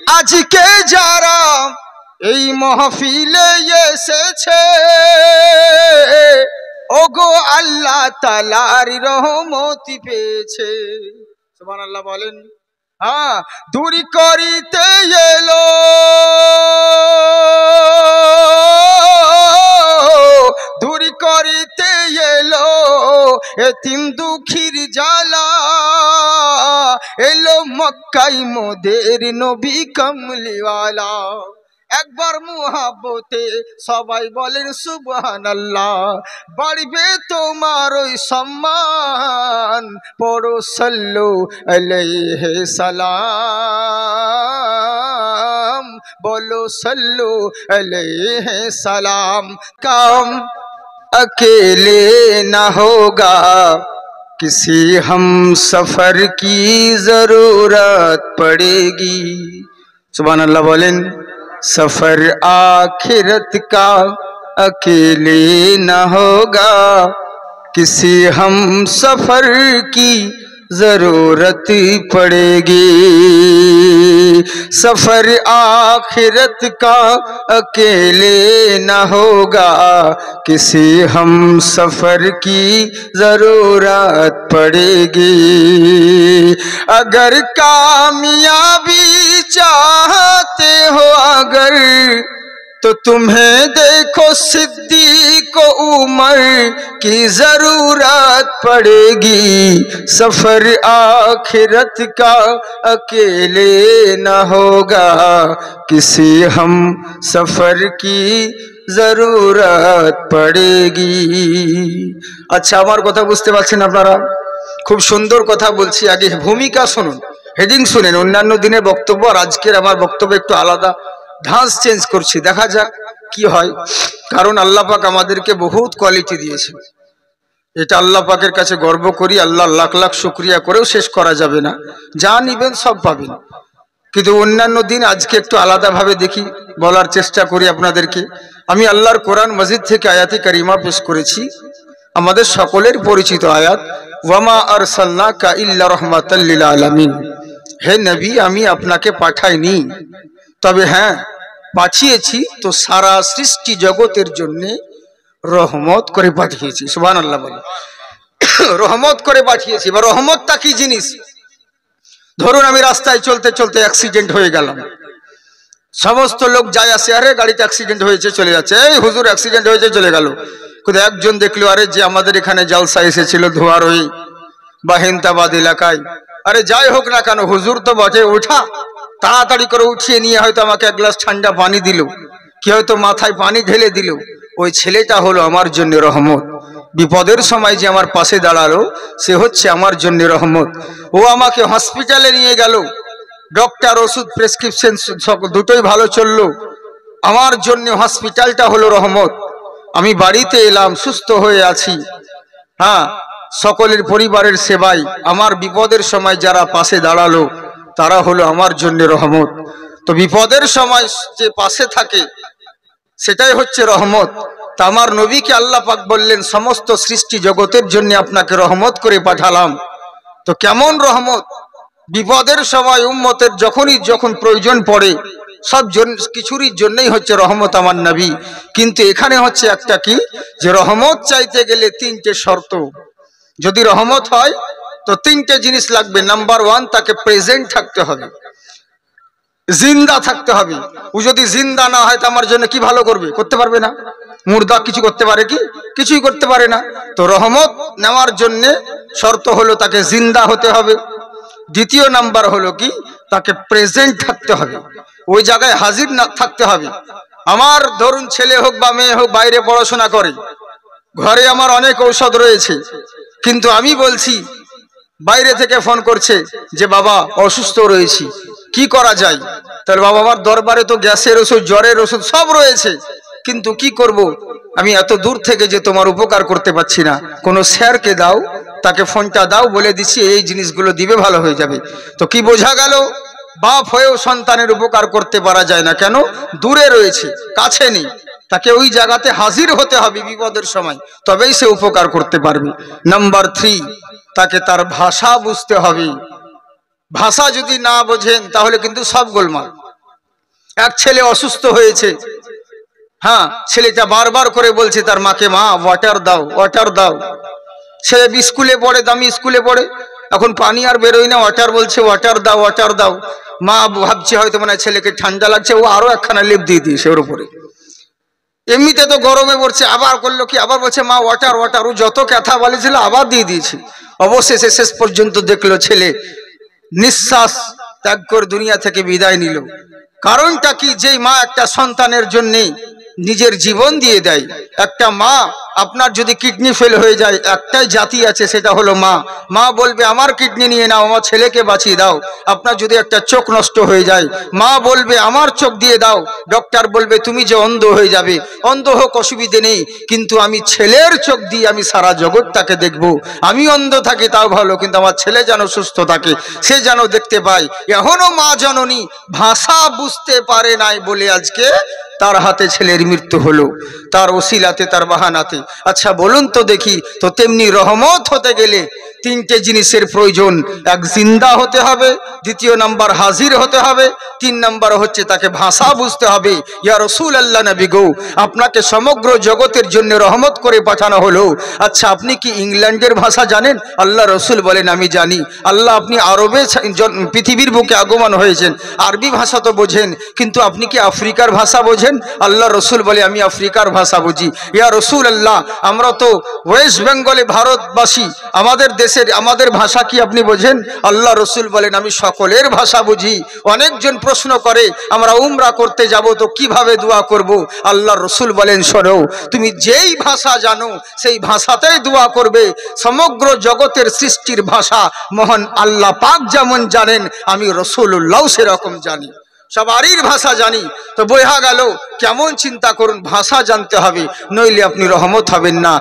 আজকে যারা এই মাহফিলে এসেছে ওগো আল্লাহ তাআলার রহমতি পেয়েছে। সুবহানাল্লাহ বলেন। হ্যাঁ, দূরি করিতে এলো দূরি করিতে এলো এতিম দুঃখীর জ্বালা, এলো মক্কায় মোদের নবী কামলিওয়ালা। একবার মুহাব্বতে সবাই বলেন সুবহানাল্লাহ, বাড়বে তোমার ওই সম্মান। পড়ো সাল্লু আলাইহি সালাম, बोलो सल्लु अलैहि सलाम। काम अकेले न होगा, किसी हम सफर की जरूरत पड़ेगी। सुभान अल्लाह बोलें। सफर आखिरत का अकेले न होगा, किसी हम सफर की जरूरत पड़ेगी। सफर आखिरत का अकेले न होगा, किसी हम सफर की जरूरत पड़ेगी। अगर कामयाबी चाहते हो अगर, तो तुम्हें देखो सिद्दीक़ उमर की जरूरत पड़ेगी। सफर आखिरत का अकेले न होगा, किसी हम सफर की जरूरत पड़ेगी। अच्छा, আমার কথা বুঝতে পারছেন আপনারা? খুব সুন্দর কথা বলছি। আগে ভূমিকা শুনুন, হেডিং শুনেন। অন্যান্য দিনের বক্তব্য আর আজকের আমার বক্তব্য একটু আলাদা, ধাঁচ চেঞ্জ করছি, দেখা যাক কি হয়। কারণ আল্লাহ পাক আমাদেরকে বহুত কোয়ালিটি দিয়েছে, এটা আল্লাহ পাকের কাছে গর্ব করি। আল্লাহ লাখ লাখ শুকরিয়া করেও শেষ করা যাবে না। যা নিবেন সব পাবেন, কিন্তু অন্যান্য দিন আজকে একটু আলাদাভাবে দেখি, বলার চেষ্টা করি আপনাদেরকে। আমি আল্লাহর কোরআন মাজিদ থেকে আয়াতে কারিমা পেশ করেছি, আমাদের সকলের পরিচিত আয়াত, ওয়ামা আরসালনাকা ইল্লা রাহমাতাল লিল আলামিন। হে নবী, আমি আপনাকে পাঠাইনি, তবে হ্যাঁ পাঠিয়েছি তো সারা সৃষ্টি জগতের জন্য রহমত করে পাঠিয়েছি। সুবহানাল্লাহ বলে। রহমত করে পাঠিয়েছি। বা রহমতটা কি জিনিস? ধরুন আমি রাস্তায় চলতে চলতে অ্যাক্সিডেন্ট হয়ে গেলাম, সমস্ত লোক যায় আসে, আরে গাড়িতে অ্যাক্সিডেন্ট হয়েছে, চলে যাচ্ছে, এই হুজুর অ্যাক্সিডেন্ট হয়েছে, চলে গেল। কিন্তু একজন দেখলো, আরে যে আমাদের এখানে জালসা এসেছিল ধোয়ারই বা হেন্তাবাদ এলাকায়, আরে যাই হোক না কেন হুজুর তো বটে, ওঠা, তাড়াতাড়ি করে উঠিয়ে নিয়ে হয়তো আমাকে এক গ্লাস ঠান্ডা পানি দিল, কি হয়তো মাথায় পানি ঢেলে দিল। ওই ছেলেটা হলো আমার জন্য রহমত। বিপদের সময় যে আমার পাশে দাঁড়ালো, সে হচ্ছে আমার জন্য রহমত। ও আমাকে হসপিটালে নিয়ে গেল, ডক্টর ওষুধ প্রেসক্রিপশন দুটোই ভালো চললো, আমার জন্য হসপিটালটা হলো রহমত। আমি বাড়িতে এলাম, সুস্থ হয়ে আছি। হ্যাঁ, সকলের পরিবারের সেবায় আমার বিপদের সময় যারা পাশে দাঁড়ালো, তারা হলো আমার জন্য রহমত। তো বিপদের সময় যে পাশে থাকে সেটাই হচ্ছে রহমত। তা আমার নবীকে আল্লাহ পাক বললেন, সমস্ত সৃষ্টি জগতের জন্য আপনাকে রহমত করে পাঠালাম। তো কেমন রহমত? বিপদের সময় উম্মতের যখন প্রয়োজন পড়ে, সব কিছুরই জন্যই হচ্ছে রহমত আমার নবী। কিন্তু এখানে হচ্ছে একটা কি, যে রহমত চাইতে গেলে তিনটে শর্ত। যদি রহমত হয় তো তিনটে জিনিস লাগবে। নাম্বার ওয়ান, তাকে প্রেজেন্ট থাকতে হবে, জিন্দা থাকতে হবে। ও যদি জিন্দা না হয় তো আমার জন্য কি ভালো করবে? করতে পারবে না। মুর্দা কিছু করতে পারে কি? কিছুই করতে পারে না। তো রহমত নেওয়ার জন্য শর্ত হলো তাকে জিন্দা হতে হবে। দ্বিতীয় নাম্বার হলো কি, তাকে প্রেজেন্ট থাকতে হবে, ওই জায়গায় হাজির না থাকতে হবে। আমার ধরুন ছেলে হোক বা মেয়ে হোক বাইরে পড়াশোনা করে, ঘরে আমার অনেক ঔষধ রয়েছে, কিন্তু আমি বলছি, বাইরে থেকে ফোন করছে যে বাবা অসুস্থ রয়েছি, কি করা যায়? তাহলে বাবা আমার দরবারে তো গ্যাসের ওষুধ, জ্বরের ওষুধ সব রয়েছে, কিন্তু কি করব? আমি এত দূর থেকে যে তোমার উপকার করতে পারছি না, কোনো স্যারকে দাও, তাকে ফোনটা দাও, বলে দিচ্ছি এই জিনিসগুলো দিবে, ভালো হয়ে যাবে। তো কি বোঝা গেল? বাপ হয়েও সন্তানের উপকার করতে পারা যায় না। কেন? দূরে রয়েছে, কাছে নেই। তাকে ওই জায়গাতে হাজির হতে হবে বিপদের সময়, তবেই সে উপকার করতে পারবে। নাম্বার থ্রি, তাকে তার ভাষা বুঝতে হবে। ভাষা যদি না বোঝেন তাহলে কিন্তু সব গোলমাল। এক ছেলে অসুস্থ হয়েছে, হ্যাঁ, ছেলেটা বারবার করে বলছে তার মাকে, মা ওয়াটার দাও, ওয়াটার দাও। ছেলে স্কুলে পড়ে, দামি স্কুলে পড়ে, এখন পানি আর বেরোয় না, ওয়াটার বলছে, ওয়াটার দাও, ওয়াটার দাও। মা ভাবছে হয়তো মানে ছেলেকে ঠান্ডা লাগছে, ও আরো একখানা লেপ দিয়ে দিয়েছে ওর উপরে। এমনিতে তো গরমে পড়ছে, আবার করলো কি, আবার বলছে মা ওয়াটার ওয়াটার। ও যত কথা বলেছিল আবার দিয়ে দিয়েছে। অবশেষে শেষ পর্যন্ত দেখলো ছেলে নিঃশ্বাস ত্যাগ করে দুনিয়া থেকে বিদায় নিল। কারণটা কি, যেই মা একটা সন্তানের জন্য নিজের জীবন দিয়ে দেয়। একটা মা, আপনার যদি কিডনি ফেল হয়ে যায়, একটাই জাতি আছে, সেটা হলো মা। মা বলবে আমার কিডনি নিয়ে নাও, আমার ছেলেকে বাঁচিয়ে দাও। আপনার যদি একটা চোখ নষ্ট হয়ে যায়, মা বলবে আমার চোখ দিয়ে দাও। ডক্টর বলবে তুমি যে অন্ধ হয়ে যাবে, অন্ধ হোক অসুবিধে নেই, কিন্তু আমি ছেলের চোখ দিয়ে আমি সারা জগৎটাকে দেখব। আমি অন্ধ থাকি তাও ভালো, কিন্তু আমার ছেলে যেন সুস্থ থাকে, সে যেন দেখতে পায়। এখনো মা জননী ভাষা বুঝতে পারে নাই বলে আজকে তার হাতে ছেলের মৃত্যু হলো, তার ওসিলাতে, তার বাহানাতে। আচ্ছা বলুন তো দেখি, তো তেমনি রহমত হতে গেলে তিনটে জিনিসের প্রয়োজন। এক, জিন্দা হতে হবে, দ্বিতীয় নাম্বার হাজির হতে হবে, তিন নাম্বার হচ্ছে তাকে ভাষা বুঝতে হবে। ইয়া রাসূল আল্লাহ নবী গো, আপনাকে সমগ্র জগতের জন্য রহমত করে পাঠানো হলো। আচ্ছা আপনি কি ইংল্যান্ডের ভাষা জানেন? আল্লাহ রসুল বলেন আমি জানি। আল্লাহ আপনি আরবে পৃথিবীর বুকে আগমন হয়েছেন, আরবি ভাষা তো বোঝেন, কিন্তু আপনি কি আফ্রিকার ভাষা বোঝেন? আল্লাহ রসুল বলে আমি আফ্রিকার ভাষা বুঝি। ইয়া রসুল আল্লাহ, আমরা তো ওয়েস্ট বেঙ্গলে ভারতবাসী, আমাদের দেশের আমাদের ভাষা কি আপনি বোঝেন? আল্লাহ রসুল বলেন আমি সকলের ভাষা বুঝি। অনেকজন প্রশ্ন করে আমরা উমরা করতে যাব তো কিভাবে দোয়া করব? আল্লাহ রসুল বলেন শোনো, তুমি যেই ভাষা জানো সেই ভাষাতেই দোয়া করবে। সমগ্র জগতের সৃষ্টির ভাষা মহান আল্লাহ পাক যেমন জানেন, আমি রসুল্লাহ সেরকম জানি, সবারই ভাষা জানি। তো বোঝা গেল, কেমন চিন্তা করুন, ভাষা জানতে হবে, নইলে আপনি রহমত হবেন না।